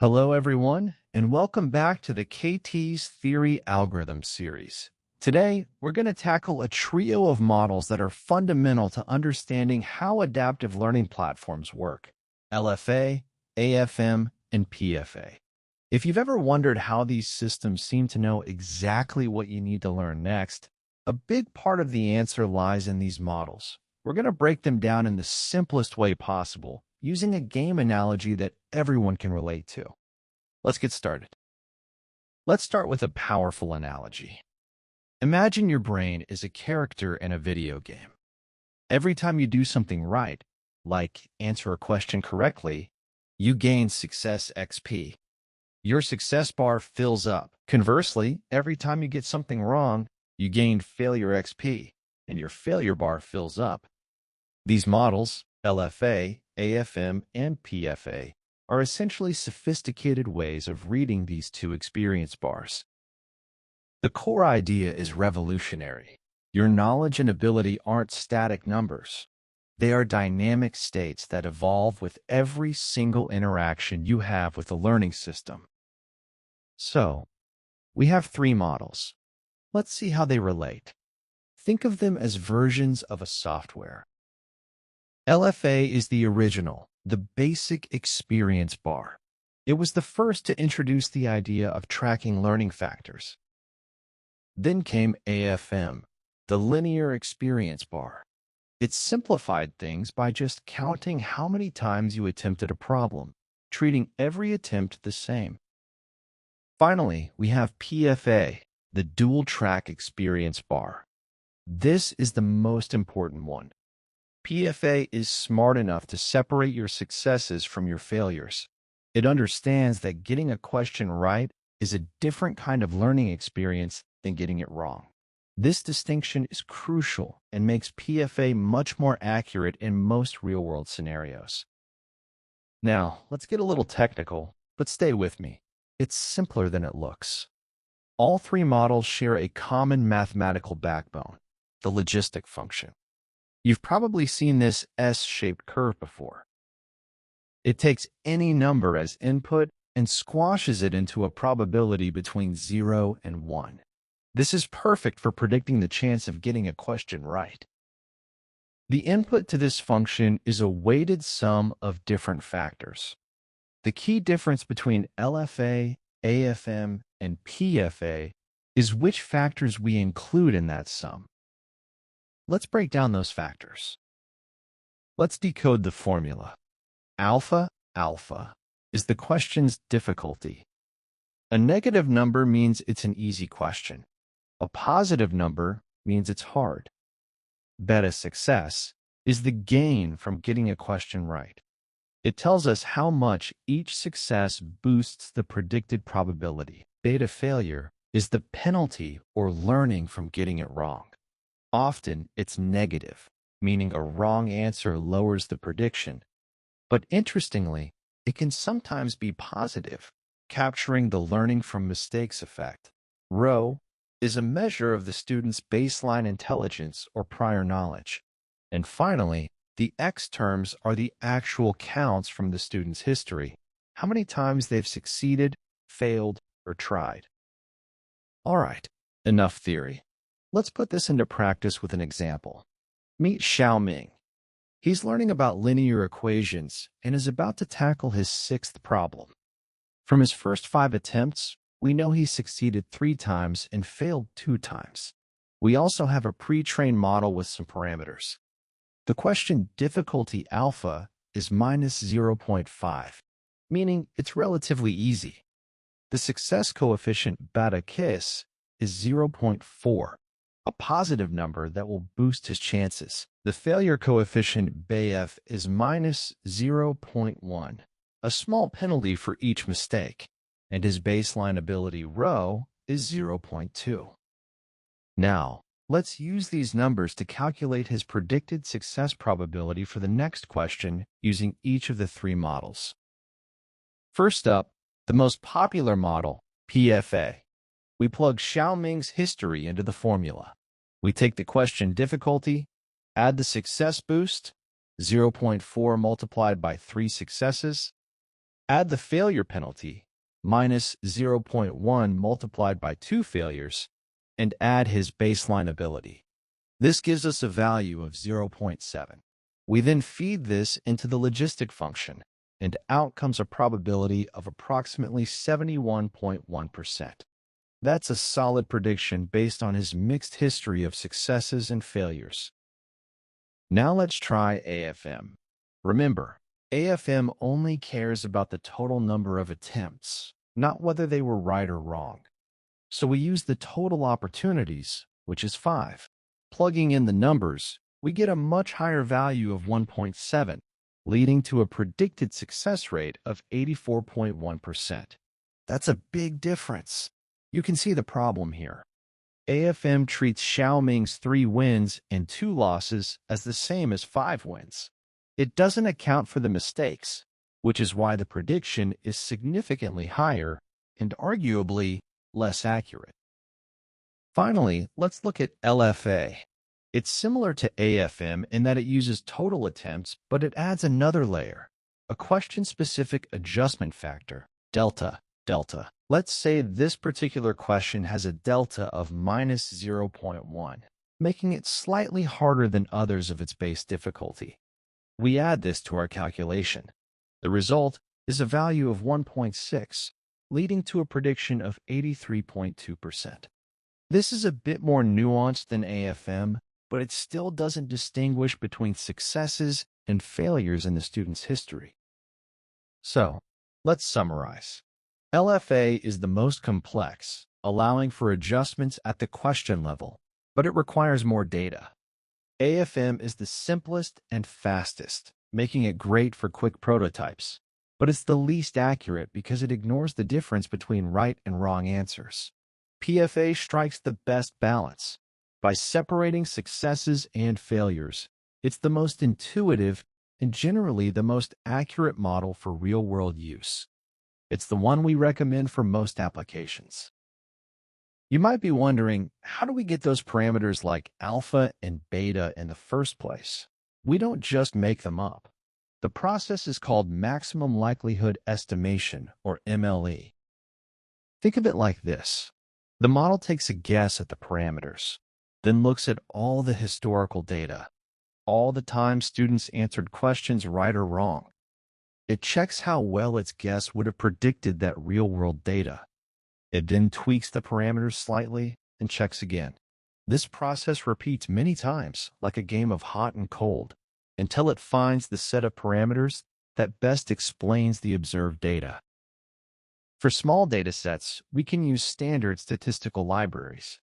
Hello, everyone, and welcome back to the KT's Theory Algorithm series. Today, we're going to tackle a trio of models that are fundamental to understanding how adaptive learning platforms work: LFA, AFM, and PFA. If you've ever wondered how these systems seem to know exactly what you need to learn next, a big part of the answer lies in these models. We're going to break them down in the simplest way possible, using a game analogy that everyone can relate to. Let's get started. Let's start with a powerful analogy. Imagine your brain is a character in a video game. Every time you do something right, like answer a question correctly, you gain success XP. Your success bar fills up. Conversely, every time you get something wrong, you gain failure XP, and your failure bar fills up. These models, LFA, AFM, and PFA, are essentially sophisticated ways of reading these two experience bars. The core idea is revolutionary. Your knowledge and ability aren't static numbers. They are dynamic states that evolve with every single interaction you have with the learning system. So, we have three models. Let's see how they relate. Think of them as versions of a software. LFA is the original, the basic experience bar. It was the first to introduce the idea of tracking learning factors. Then came AFM, the linear experience bar. It simplified things by just counting how many times you attempted a problem, treating every attempt the same. Finally, we have PFA, the dual track experience bar. This is the most important one. PFA is smart enough to separate your successes from your failures. It understands that getting a question right is a different kind of learning experience than getting it wrong. This distinction is crucial and makes PFA much more accurate in most real-world scenarios. Now, let's get a little technical, but stay with me. It's simpler than it looks. All three models share a common mathematical backbone, the logistic function. You've probably seen this S-shaped curve before. It takes any number as input and squashes it into a probability between 0 and 1. This is perfect for predicting the chance of getting a question right. The input to this function is a weighted sum of different factors. The key difference between LFA, AFM, and PFA is which factors we include in that sum. Let's break down those factors. Let's decode the formula. Alpha is the question's difficulty. A negative number means it's an easy question. A positive number means it's hard. Beta success is the gain from getting a question right. It tells us how much each success boosts the predicted probability. Beta failure is the penalty or learning from getting it wrong. Often, it's negative, meaning a wrong answer lowers the prediction. But interestingly, it can sometimes be positive, capturing the learning from mistakes effect. Rho is a measure of the student's baseline intelligence or prior knowledge. And finally, the X terms are the actual counts from the student's history, how many times they've succeeded, failed, or tried. All right, enough theory. Let's put this into practice with an example. Meet Xiaoming. He's learning about linear equations and is about to tackle his sixth problem. From his first 5 attempts, we know he succeeded 3 times and failed 2 times. We also have a pre-trained model with some parameters. The question difficulty alpha is minus 0.5, meaning it's relatively easy. The success coefficient beta kiss is 0.4. A positive number that will boost his chances. The failure coefficient BF is minus 0.1, a small penalty for each mistake, and his baseline ability Rho is 0.2. Now, let's use these numbers to calculate his predicted success probability for the next question using each of the 3 models. First up, the most popular model, PFA. We plug Xiaoming's history into the formula. We take the question difficulty, add the success boost, 0.4 multiplied by 3 successes, Add the failure penalty, minus 0.1 multiplied by 2 failures, and add his baseline ability. This gives us a value of 0.7. We then feed this into the logistic function, and out comes a probability of approximately 71.1%. That's a solid prediction based on his mixed history of successes and failures. Now let's try AFM. Remember, AFM only cares about the total number of attempts, not whether they were right or wrong. So we use the total opportunities, which is 5. Plugging in the numbers, we get a much higher value of 1.7, leading to a predicted success rate of 84.1%. That's a big difference. You can see the problem here. AFM treats Xiaoming's 3 wins and 2 losses as the same as 5 wins. It doesn't account for the mistakes, which is why the prediction is significantly higher and arguably less accurate. Finally, let's look at LFA. It's similar to AFM in that it uses total attempts, but it adds another layer, a question-specific adjustment factor, delta. Let's say this particular question has a delta of minus 0.1, making it slightly harder than others of its base difficulty. We add this to our calculation. The result is a value of 1.6, leading to a prediction of 83.2%. This is a bit more nuanced than AFM, but it still doesn't distinguish between successes and failures in the student's history. So, let's summarize. LFA is the most complex, allowing for adjustments at the question level, but it requires more data. AFM is the simplest and fastest, making it great for quick prototypes, but it's the least accurate because it ignores the difference between right and wrong answers. PFA strikes the best balance. By separating successes and failures, it's the most intuitive and generally the most accurate model for real-world use. It's the one we recommend for most applications. You might be wondering, how do we get those parameters like alpha and beta in the first place? We don't just make them up. The process is called maximum likelihood estimation, or MLE. Think of it like this. The model takes a guess at the parameters, then looks at all the historical data, all the time students answered questions right or wrong. It checks how well its guess would have predicted that real-world data. It then tweaks the parameters slightly and checks again. This process repeats many times, like a game of hot and cold, until it finds the set of parameters that best explains the observed data. For small data sets, we can use standard statistical libraries.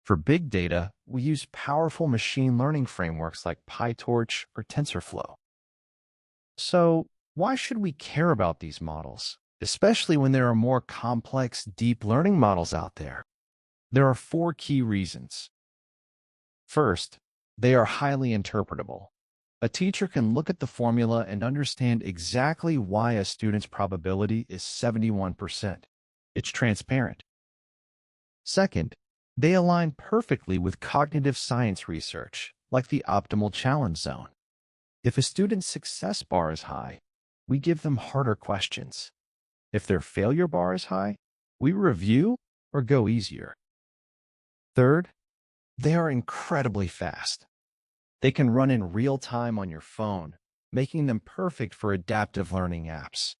For big data, we use powerful machine learning frameworks like PyTorch or TensorFlow. So, why should we care about these models, especially when there are more complex deep learning models out there? There are 4 key reasons. First, they are highly interpretable. A teacher can look at the formula and understand exactly why a student's probability is 71%. It's transparent. Second, they align perfectly with cognitive science research, like the optimal challenge zone. If a student's success bar is high, we give them harder questions. If their failure bar is high, we review or go easier. Third, they are incredibly fast. They can run in real time on your phone, making them perfect for adaptive learning apps.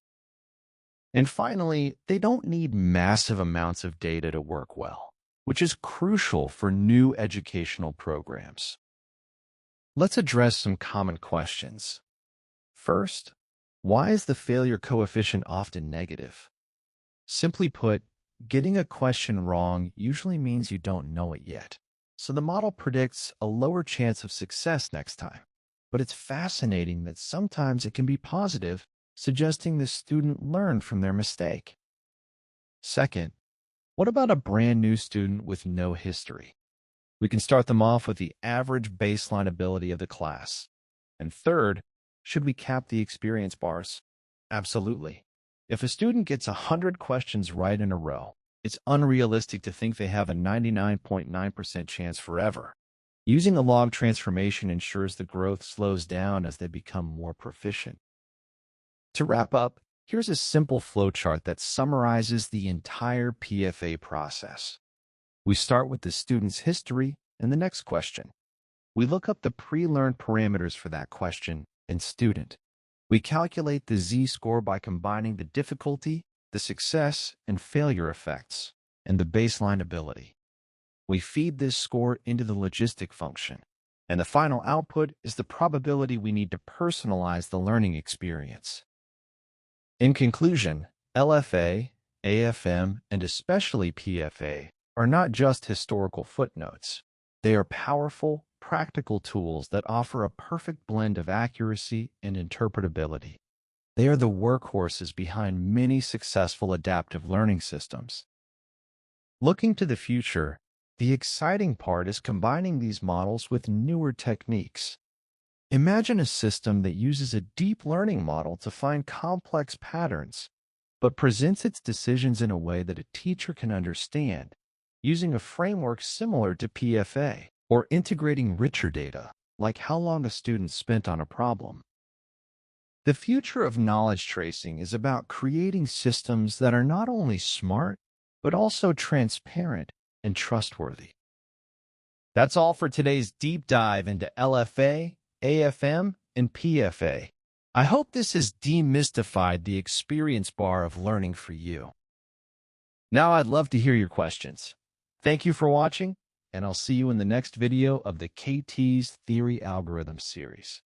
And finally, they don't need massive amounts of data to work well, which is crucial for new educational programs. Let's address some common questions. First, why is the failure coefficient often negative? Simply put, getting a question wrong usually means you don't know it yet. So the model predicts a lower chance of success next time. But it's fascinating that sometimes it can be positive, suggesting the student learned from their mistake. Second, what about a brand new student with no history? We can start them off with the average baseline ability of the class. And third, should we cap the experience bars? Absolutely. If a student gets 100 questions right in a row, it's unrealistic to think they have a 99.9% chance forever. Using a log transformation ensures the growth slows down as they become more proficient. To wrap up, Here's a simple flowchart that summarizes the entire PFA process. We start with the student's history and the next question. We look up the pre-learned parameters for that question and student. We calculate the z-score by combining the difficulty, the success and failure effects, and the baseline ability. We feed this score into the logistic function, and the final output is the probability we need to personalize the learning experience. In conclusion, LFA, AFM, and especially PFA are not just historical footnotes. They are powerful, practical tools that offer a perfect blend of accuracy and interpretability. They are the workhorses behind many successful adaptive learning systems. Looking to the future, the exciting part is combining these models with newer techniques. Imagine a system that uses a deep learning model to find complex patterns, but presents its decisions in a way that a teacher can understand, using a framework similar to PFA, or integrating richer data, like how long a student spent on a problem. The future of knowledge tracing is about creating systems that are not only smart, but also transparent and trustworthy. That's all for today's deep dive into LFA, AFM, and PFA. I hope this has demystified the experience bar of learning for you. Now I'd love to hear your questions. Thank you for watching, and I'll see you in the next video of the KT's Theory Algorithm series.